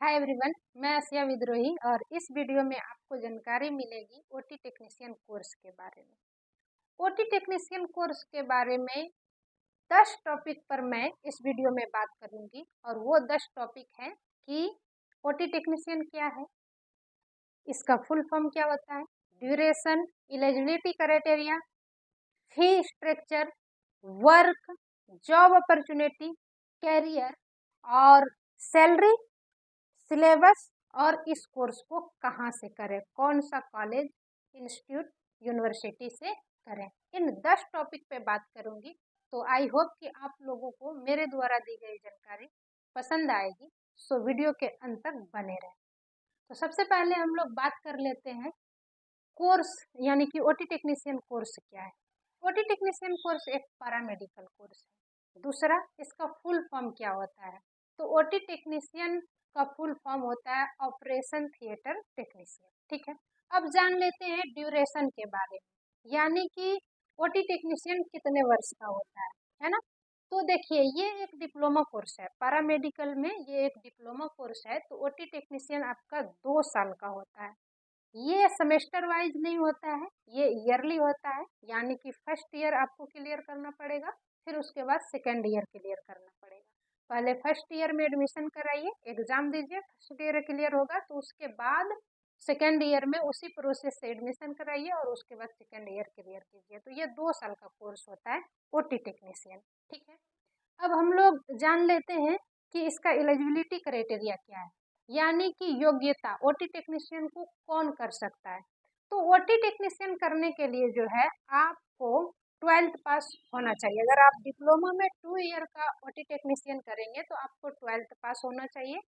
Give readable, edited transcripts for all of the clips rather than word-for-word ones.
Hi everyone, मैं आसिया विद्रोही और इस वीडियो में आपको जानकारी मिलेगी ओटी टेक्नीशियन कोर्स के बारे में। ओटी टेक्नीशियन कोर्स के बारे में 10 टॉपिक पर मैं इस वीडियो में बात करूंगी और वो 10 टॉपिक हैं कि ओटी टेक्नीशियन क्या है, इसका फुल फॉर्म क्या होता है, duration, eligibility criteria, fee structure, work, job opportunity, career और सैलरी, सिलेबस और इस कोर्स को कहाँ से करें, कौन सा कॉलेज, इंस्टीट्यूट, यूनिवर्सिटी से करें। इन 10 टॉपिक पे बात करूंगी। तो आई होप कि आप लोगों को मेरे द्वारा दी गई जानकारी पसंद आएगी, सो वीडियो के अंत तक बने रहें। तो सबसे पहले हम लोग बात कर लेते हैं कोर्स यानी कि ओटी टेक्नीशियन कोर्स क्या है। ओटी टेक्नीशियन कोर्स एक पैरामेडिकल कोर्स है। दूसरा, इसका फुल फॉर्म क्या होता है, तो ओटी टेक्नीशियन का फुल फॉर्म होता है ऑपरेशन थिएटर टेक्नीशियन। ठीक है, अब जान लेते हैं ड्यूरेशन के बारे में, यानी कि ओटी टेक्नीशियन कितने वर्ष का होता है ना। तो देखिए, ये एक डिप्लोमा कोर्स है, पैरामेडिकल में ये एक डिप्लोमा कोर्स है। तो ओटी टेक्नीशियन आपका 2 साल का होता है। ये सेमेस्टर वाइज नहीं होता है, ये ईयरली होता है, यानी कि फर्स्ट ईयर आपको क्लियर करना पड़ेगा, फिर उसके बाद सेकेंड ईयर क्लियर करना पड़ेगा। पहले फर्स्ट ईयर में एडमिशन कराइए, एग्जाम दीजिए, फर्स्ट ईयर क्लियर होगा तो उसके बाद सेकेंड ईयर में उसी प्रोसेस से एडमिशन कराइए और उसके बाद सेकेंड ईयर क्लियर कीजिए। तो ये 2 साल का कोर्स होता है ओटी टेक्नीशियन। ठीक है, अब हम लोग जान लेते हैं कि इसका एलिजिबिलिटी क्राइटेरिया क्या है, यानी कि योग्यता, ओटी टेक्नीशियन को कौन कर सकता है। तो ओटी टेक्नीशियन करने के लिए जो है आपको 12th पास होना चाहिए। अगर आप डिप्लोमा में 2 ईयर का ओटी टेक्नीशियन करेंगे तो आपको 12th पास होना चाहिए।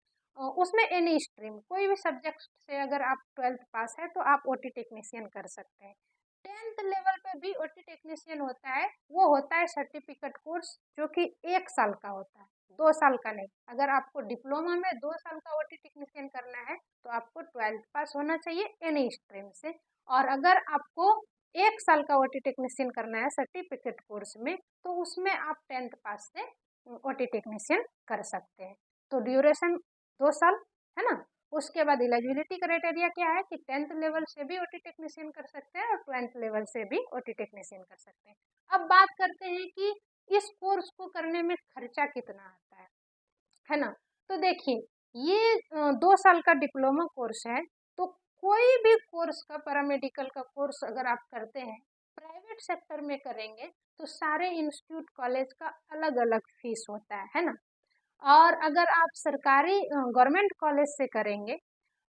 उसमें एनी स्ट्रीम, कोई भी सब्जेक्ट से अगर आप 12th पास है तो आप ओटी टेक्नीशियन कर सकते हैं। 10th लेवल पे भी ओटी टेक्नीशियन होता है, वो होता है सर्टिफिकेट कोर्स, जो कि 1 साल का होता है, 2 साल का नहीं। अगर आपको डिप्लोमा में 2 साल का ओटी टेक्नीशियन करना है तो आपको 12th पास होना चाहिए एनी स्ट्रीम से। और अगर आपको 1 साल का ओटी टेक्नीशियन करना है सर्टिफिकेट कोर्स में तो उसमें आप 10th पास से ओटी टेक्नीशियन कर सकते हैं। तो ड्यूरेशन 2 साल है ना। उसके बाद एलिजिबिलिटी क्राइटेरिया क्या है कि 10th लेवल से भी ओटी टेक्नीशियन कर सकते हैं और 12th लेवल से भी ओटी टेक्नीशियन कर सकते हैं। अब बात करते हैं कि इस कोर्स को करने में खर्चा कितना आता है ना। तो देखिए, ये 2 साल का डिप्लोमा कोर्स है। तो कोई भी कोर्स का, पैरामेडिकल का कोर्स अगर आप करते हैं प्राइवेट सेक्टर में करेंगे तो सारे इंस्टीट्यूट कॉलेज का अलग अलग फीस होता है ना। और अगर आप सरकारी गवर्नमेंट कॉलेज से करेंगे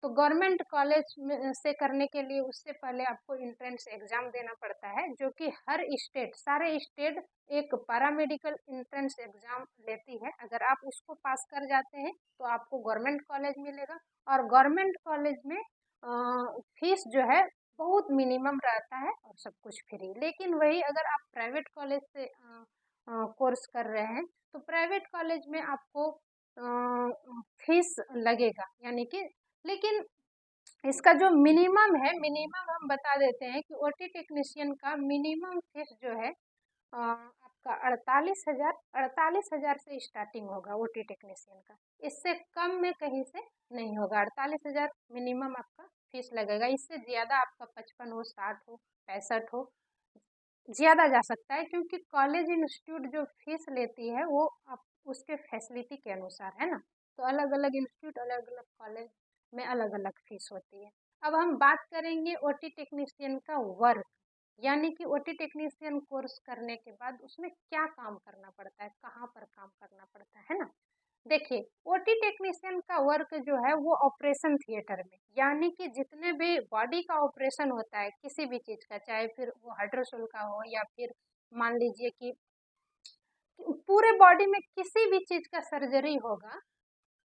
तो गवर्नमेंट कॉलेज में से करने के लिए उससे पहले आपको एंट्रेंस एग्जाम देना पड़ता है, जो कि हर स्टेट, सारे स्टेट एक पैरामेडिकल एंट्रेंस एग्जाम लेती है। अगर आप उसको पास कर जाते हैं तो आपको गवर्नमेंट कॉलेज मिलेगा। और गवर्नमेंट कॉलेज में फीस जो है बहुत मिनिमम रहता है और सब कुछ फ्री। लेकिन वही अगर आप प्राइवेट कॉलेज से कोर्स कर रहे हैं तो प्राइवेट कॉलेज में आपको फीस लगेगा, यानी कि, लेकिन इसका जो मिनिमम है, मिनिमम हम बता देते हैं कि ओटी टेक्नीशियन का मिनिमम फीस जो है आपका 48,000 से स्टार्टिंग होगा ओटी टेक्नीशियन का। इससे कम में कहीं से नहीं होगा। 48,000 मिनिमम आपका फीस लगेगा। इससे ज़्यादा आपका 55 हो, 60 हो, 65 हो, ज़्यादा जा सकता है, क्योंकि कॉलेज इंस्टीट्यूट जो फीस लेती है वो आप उसके फैसिलिटी के अनुसार है ना। तो अलग अलग इंस्टीट्यूट, अलग अलग कॉलेज में अलग अलग फीस होती है। अब हम बात करेंगे ओटी टेक्नीशियन का वर्क, यानी कि ओटी टेक्नीशियन कोर्स करने के बाद उसमें क्या काम करना पड़ता है, कहाँ पर काम करना पड़ता है ना। देखिए, ओटी टेक्नीशियन का वर्क जो है वो ऑपरेशन थिएटर में, यानी कि जितने भी बॉडी का ऑपरेशन होता है किसी भी चीज़ का, चाहे फिर वो हाइड्रोसोल का हो या फिर मान लीजिए कि पूरे बॉडी में किसी भी चीज़ का सर्जरी होगा,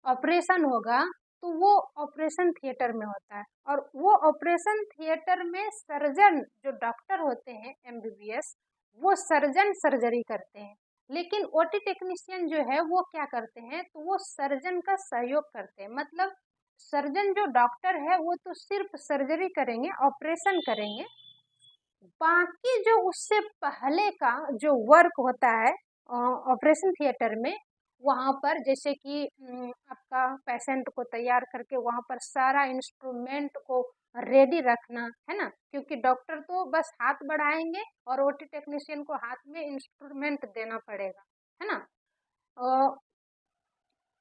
ऑपरेशन होगा, तो वो ऑपरेशन थिएटर में होता है। और वो ऑपरेशन थिएटर में सर्जन जो डॉक्टर होते हैं एमबीबीएस, वो सर्जन सर्जरी करते हैं। लेकिन ओटी टेक्नीशियन जो है वो क्या करते हैं, तो वो सर्जन का सहयोग करते हैं। मतलब सर्जन जो डॉक्टर है वो तो सिर्फ सर्जरी करेंगे, ऑपरेशन करेंगे, बाकी जो उससे पहले का जो वर्क होता है ऑपरेशन थिएटर में वहाँ पर जैसे कि आपका पेशेंट को तैयार करके वहाँ पर सारा इंस्ट्रूमेंट को रेडी रखना है ना, क्योंकि डॉक्टर तो बस हाथ बढ़ाएंगे और ओटी टेक्नीशियन को हाथ में इंस्ट्रूमेंट देना पड़ेगा, है ना।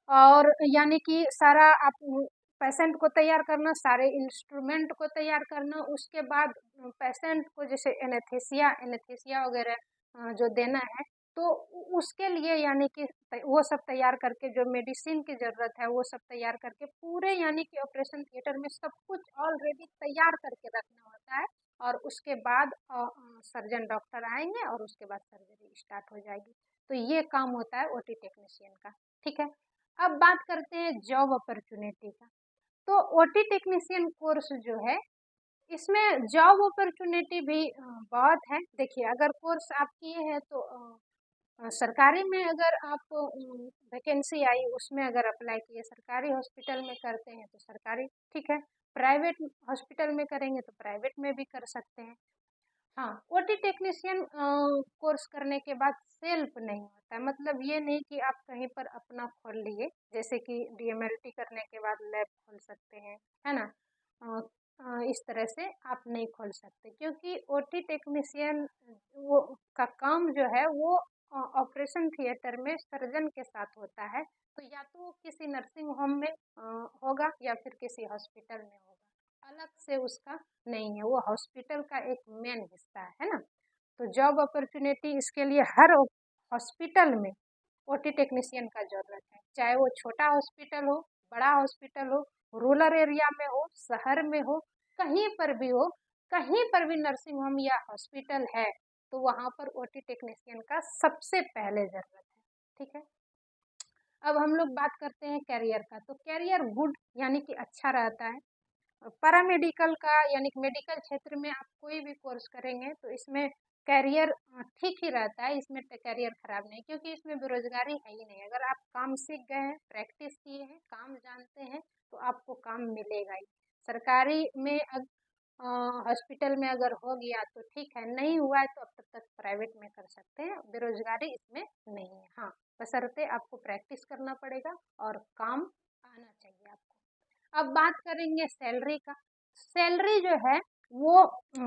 और यानी कि सारा आप पेशेंट को तैयार करना, सारे इंस्ट्रूमेंट को तैयार करना, उसके बाद पेशेंट को जैसे एनेस्थीसिया वगैरह जो देना है, तो उसके लिए यानी कि वो सब तैयार करके, जो मेडिसिन की ज़रूरत है वो सब तैयार करके, पूरे यानी कि ऑपरेशन थिएटर में सब कुछ ऑलरेडी तैयार करके रखना होता है। और उसके बाद सर्जन डॉक्टर आएंगे और उसके बाद सर्जरी स्टार्ट हो जाएगी। तो ये काम होता है ओटी टेक्नीशियन का, ठीक है। अब बात करते हैं जॉब अपॉर्चुनिटी का। तो ओटी टेक्नीशियन कोर्स जो है, इसमें जॉब अपॉर्चुनिटी भी बहुत है। देखिए, अगर कोर्स आप किए हैं तो सरकारी में अगर आप वैकेंसी आई उसमें अगर अप्लाई किए, सरकारी हॉस्पिटल में करते हैं तो सरकारी, ठीक है। प्राइवेट हॉस्पिटल में करेंगे तो प्राइवेट में भी कर सकते हैं। हाँ, ओटी टेक्नीशियन कोर्स करने के बाद सेल्फ नहीं होता है, मतलब ये नहीं कि आप कहीं पर अपना खोल लिए, जैसे कि डीएमएलटी करने के बाद लैब खोल सकते हैं, है ना। इस तरह से आप नहीं खोल सकते, क्योंकि ओटी टेक्नीशियन वो का काम जो है वो ऑपरेशन थिएटर में सर्जन के साथ होता है। तो या तो वो किसी नर्सिंग होम में होगा या फिर किसी हॉस्पिटल में होगा, अलग से उसका नहीं है, वो हॉस्पिटल का एक मेन हिस्सा है ना। तो जॉब अपॉर्चुनिटी इसके लिए हर हॉस्पिटल में ओटी टेक्नीशियन का जरूरत है, चाहे वो छोटा हॉस्पिटल हो, बड़ा हॉस्पिटल हो, रूरल एरिया में हो, शहर में हो, कहीं पर भी हो, कहीं पर भी नर्सिंग होम या हॉस्पिटल है तो वहाँ पर ओटी टेक्नीशियन का सबसे पहले जरूरत है, ठीक है। अब हम लोग बात करते हैं कैरियर का। तो कैरियर गुड यानी कि अच्छा रहता है। पैरामेडिकल का यानी कि मेडिकल क्षेत्र में आप कोई भी कोर्स करेंगे तो इसमें कैरियर ठीक ही रहता है, इसमें कैरियर खराब नहीं, क्योंकि इसमें बेरोजगारी है ही नहीं। अगर आप काम सीख गए हैं, प्रैक्टिस किए हैं, काम जानते हैं तो आपको काम मिलेगा ही। सरकारी में हॉस्पिटल में अगर हो गया तो ठीक है, नहीं हुआ है तो अब तक प्राइवेट में कर सकते हैं, बेरोजगारी इसमें नहीं है। हाँ, बशर्ते आपको प्रैक्टिस करना पड़ेगा और काम आना चाहिए आपको। अब बात करेंगे सैलरी का। सैलरी जो है वो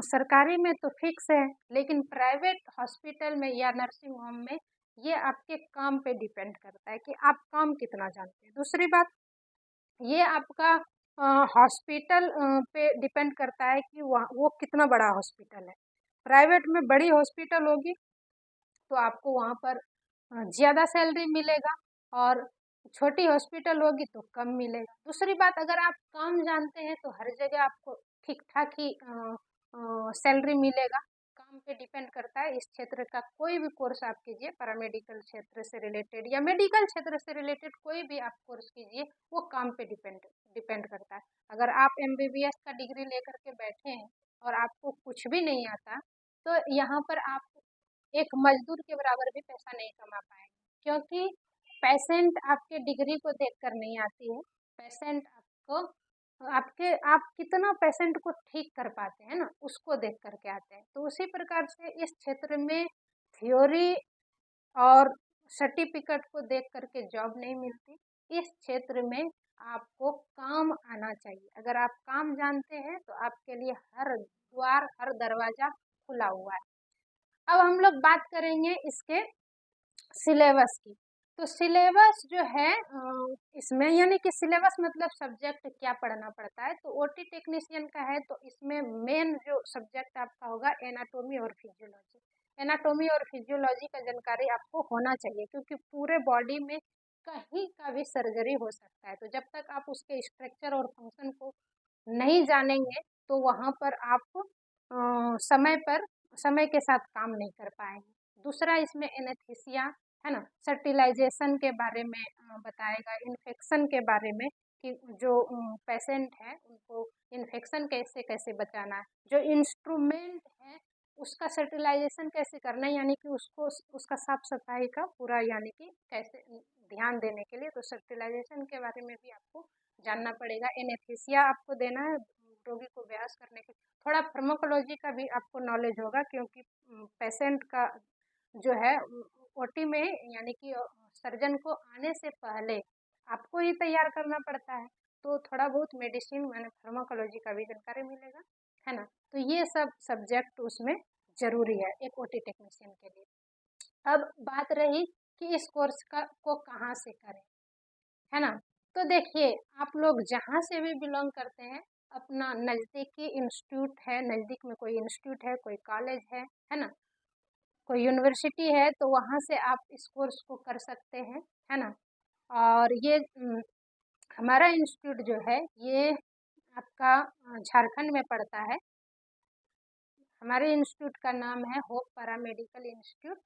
सरकारी में तो फिक्स है, लेकिन प्राइवेट हॉस्पिटल में या नर्सिंग होम में ये आपके काम पे डिपेंड करता है कि आप काम कितना जानते हैं। दूसरी बात, ये आपका हॉस्पिटल पे डिपेंड करता है कि वो कितना बड़ा हॉस्पिटल है। प्राइवेट में बड़ी हॉस्पिटल होगी तो आपको वहाँ पर ज़्यादा सैलरी मिलेगा, और छोटी हॉस्पिटल होगी तो कम मिलेगा। दूसरी बात, अगर आप काम जानते हैं तो हर जगह आपको ठीक ठाक ही सैलरी मिलेगा। काम पे डिपेंड करता है। इस क्षेत्र का कोई भी कोर्स आप कीजिए, पैरामेडिकल क्षेत्र से रिलेटेड या मेडिकल क्षेत्र से रिलेटेड कोई भी आप कोर्स कीजिए, वो काम पे डिपेंड डिपेंड करता है। अगर आप एमबीबीएस का डिग्री लेकर के बैठे हैं और आपको कुछ भी नहीं आता, तो यहाँ पर आप एक मजदूर के बराबर भी पैसा नहीं कमा पाएंगे, क्योंकि पेशेंट आपके डिग्री को देखकर नहीं आती है। पेशेंट आपको आप कितना पेशेंट को ठीक कर पाते हैं ना, उसको देख करके आते हैं। तो उसी प्रकार से इस क्षेत्र में थ्योरी और सर्टिफिकेट को देख करके जॉब नहीं मिलती। इस क्षेत्र में आपको काम आना चाहिए। अगर आप काम जानते हैं तो आपके लिए हर द्वार, हर दरवाजा खुला हुआ है। अब हम लोग बात करेंगे इसके सिलेबस की। तो सिलेबस जो है इसमें यानी कि सिलेबस मतलब सब्जेक्ट क्या पढ़ना पड़ता है। तो ओटी टेक्नीशियन का है तो इसमें मेन जो सब्जेक्ट आपका होगा एनाटोमी और फिजियोलॉजी। एनाटोमी और फिजियोलॉजी का जानकारी आपको होना चाहिए, क्योंकि पूरे बॉडी में कहीं का भी सर्जरी हो सकता है। तो जब तक आप उसके स्ट्रक्चर और फंक्शन को नहीं जानेंगे तो वहाँ पर आप समय के साथ काम नहीं कर पाएंगे। दूसरा, इसमें एनेस्थीसिया है ना, सर्टिलाइजेशन के बारे में बताएगा, इन्फेक्शन के बारे में कि जो पेशेंट है उनको इन्फेक्शन कैसे कैसे बचाना है, जो इंस्ट्रूमेंट है उसका सर्टिलाइजेशन कैसे करना है, यानी कि उसको उसका साफ सफाई का पूरा यानी कि कैसे ध्यान देने के लिए, तो सर्टिलाइजेशन के बारे में भी आपको जानना पड़ेगा। एनेस्थीसिया आपको देना है रोगी को बेहोश करने के। थोड़ा फार्माकोलॉजी का भी आपको नॉलेज होगा, क्योंकि पेशेंट का जो है ओटी में यानी कि सर्जन को आने से पहले आपको ही तैयार करना पड़ता है, तो थोड़ा बहुत मेडिसिन माने फार्माकोलॉजी का भी जानकारी मिलेगा, है ना। तो ये सब सब्जेक्ट उसमें जरूरी है एक ओटी टेक्नीशियन के लिए। अब बात रही कि इस कोर्स को कहाँ से करें, है ना। तो देखिए, आप लोग जहाँ से भी बिलोंग करते हैं, अपना नज़दीकी इंस्टीट्यूट है, नज़दीक में कोई इंस्टीट्यूट है, कोई कॉलेज है ना, कोई यूनिवर्सिटी है, तो वहाँ से आप इस कोर्स को कर सकते हैं, है ना। और ये हमारा इंस्टीट्यूट जो है ये आपका झारखंड में पड़ता है। हमारे इंस्टीट्यूट का नाम है hope paramedical institute,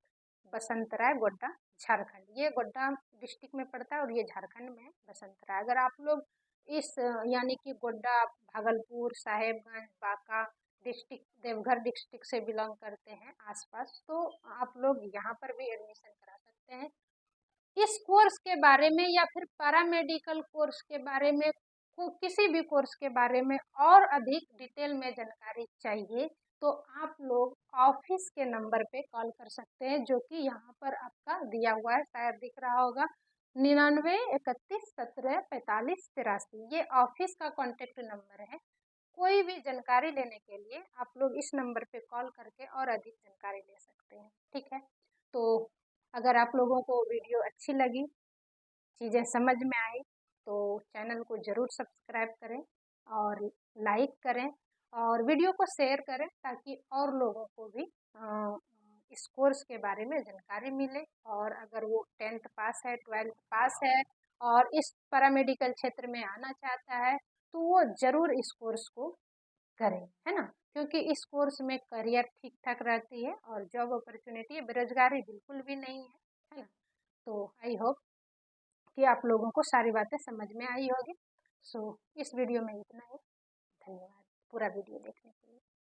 Basantrai, Godda, Jharkhand. ये गोड्डा डिस्ट्रिक्ट में पड़ता है और ये झारखंड में है, बसंतराय। अगर आप लोग इस यानी कि गोड्डा, भागलपुर, साहेबगंज, बांका डिस्ट्रिक्ट, देवघर डिस्ट्रिक्ट से बिलोंग करते हैं आसपास, तो आप लोग यहाँ पर भी एडमिशन करा सकते हैं। इस कोर्स के बारे में या फिर पैरामेडिकल कोर्स के बारे में, किसी भी कोर्स के बारे में और अधिक डिटेल में जानकारी चाहिए, तो आप लोग ऑफिस के नंबर पे कॉल कर सकते हैं, जो कि यहाँ पर आपका दिया हुआ है, शायद दिख रहा होगा, 99 31 17 45 83। ये ऑफिस का कॉन्टेक्ट नंबर है। कोई भी जानकारी लेने के लिए आप लोग इस नंबर पे कॉल करके और अधिक जानकारी ले सकते हैं, ठीक है। तो अगर आप लोगों को वीडियो अच्छी लगी, चीज़ें समझ में आई, तो चैनल को ज़रूर सब्सक्राइब करें और लाइक करें और वीडियो को शेयर करें, ताकि और लोगों को भी इस कोर्स के बारे में जानकारी मिले। और अगर वो 10th पास है, 12th पास है और इस पैरामेडिकल क्षेत्र में आना चाहता है, तो वो ज़रूर इस कोर्स को करें, है ना। क्योंकि इस कोर्स में करियर ठीक ठाक रहती है और जॉब अपॉर्चुनिटी, बेरोजगारी बिल्कुल भी नहीं है ना। तो आई होप कि आप लोगों को सारी बातें समझ में आई होगी। सो इस वीडियो में इतना ही। धन्यवाद पूरा वीडियो देखने के लिए।